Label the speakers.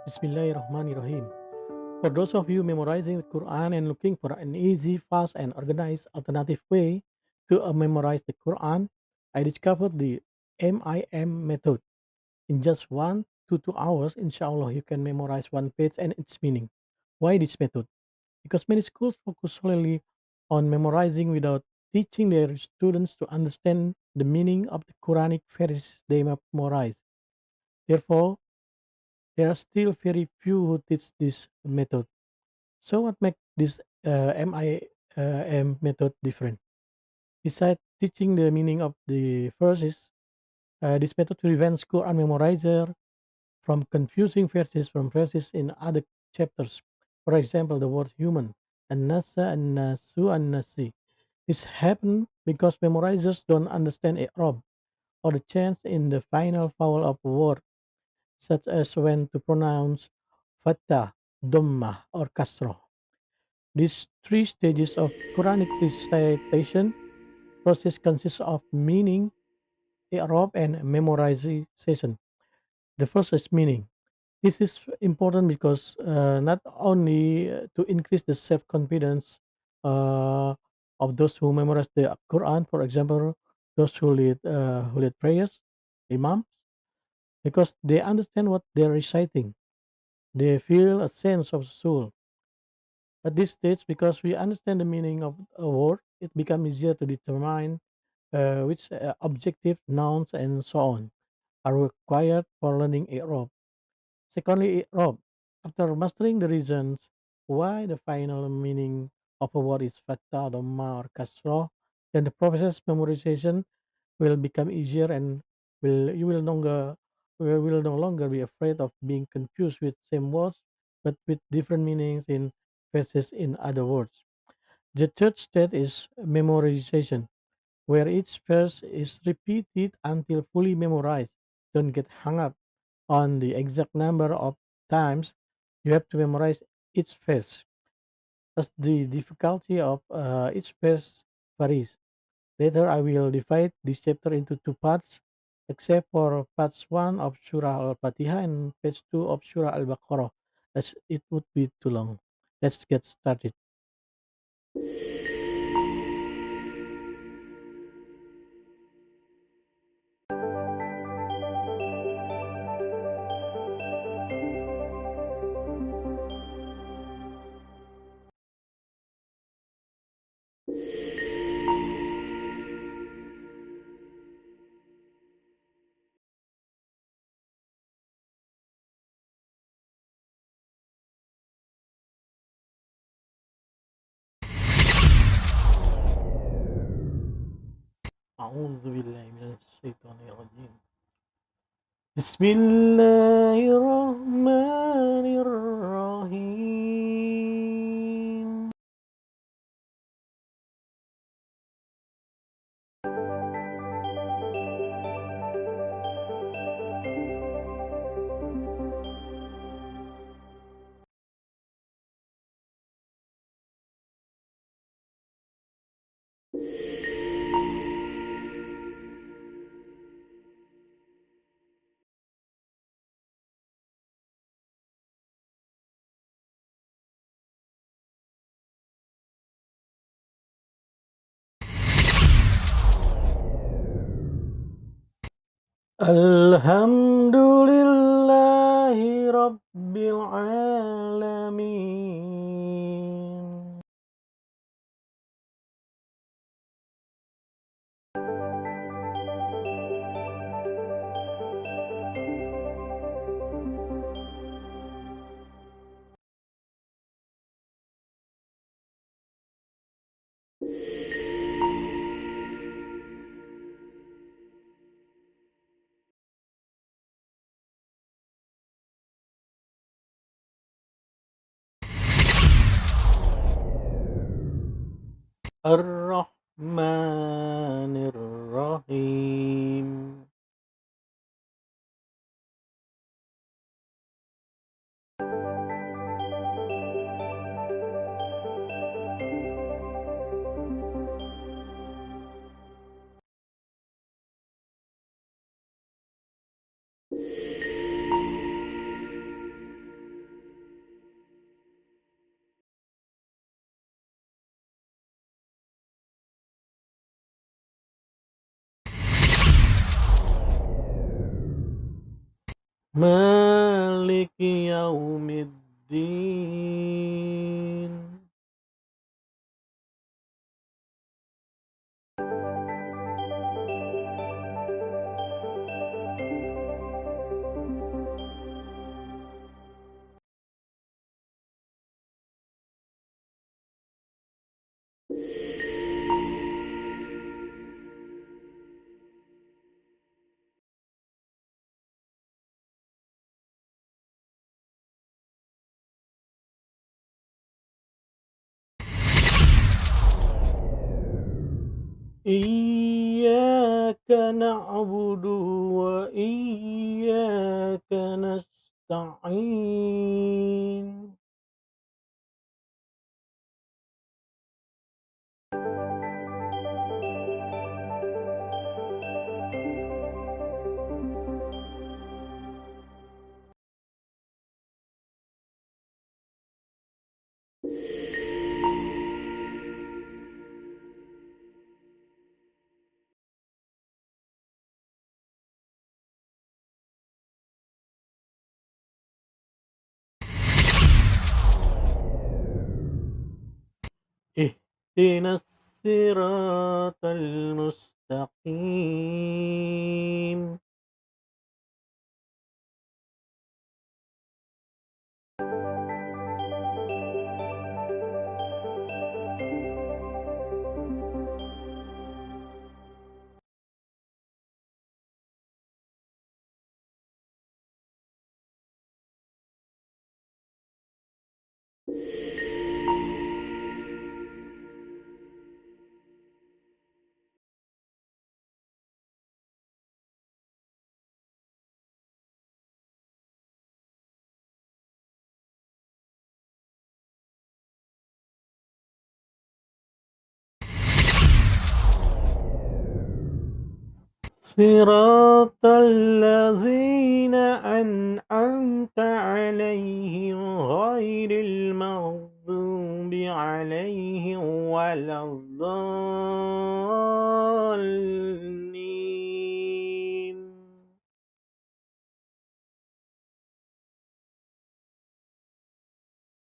Speaker 1: Bismillahirrahmanirrahim. For those of you memorizing the Quran and looking for an easy, fast, and organized alternative way to memorize the Quran, I discovered the MIM method. In just 1 to 2 hours, inshallah, you can memorize one page and its meaning. Why this method? Because many schools focus solely on memorizing without teaching their students to understand the meaning of the Quranic verses they memorize. Therefore, there are still very few who teach this method. So what makes this MIM method different? Besides teaching the meaning of the verses, this method prevents Quran memorizer from confusing verses from verses in other chapters. For example, the word human, an-nasa, an-nasu, an-nasi. This happens because memorizers don't understand i'rab or the change in the final vowel of a word, such as when to pronounce fatah, dhammah, or kasrah. These three stages of Quranic recitation process consist of meaning, i'rab, and memorization. The first is meaning. This is important because not only to increase the self-confidence uh, of those who memorize the Quran, for example, those who lead prayers, imams, because they understand what they're reciting. They feel a sense of soul. At this stage, because we understand the meaning of a word, it becomes easier to determine which objective nouns and so on are required for learning i'rab. Secondly, i'rab. After mastering the reasons why the final meaning of a word is fatha, dhamma, or kasrah, then the process memorization will become easier and will no longer be afraid of being confused with same words but with different meanings in phrases in other words. The third state is memorization, where each verse is repeated until fully memorized. Don't get hung up on the exact number of times you have to memorize each verse, as the difficulty of each verse varies. Later, I will divide this chapter into two parts, except for parts 1 of Surah Al Fatihah and page 2 of Surah Al Baqarah, as it would be too long. Let's get started. أعوذ بالله من الشيطان الرجيم. بسم الله الرحمن الرحيم. Alhamdulillahi Rabbil Alamin. Ar-Rahmanir Rahim. مالك يوم الدين. إياك نعبد وإياك نستعين. اهدنا الصراط المستقيم. صراط الذين أنعمت عليهم غير المغضوب عليهم ولا الضالين.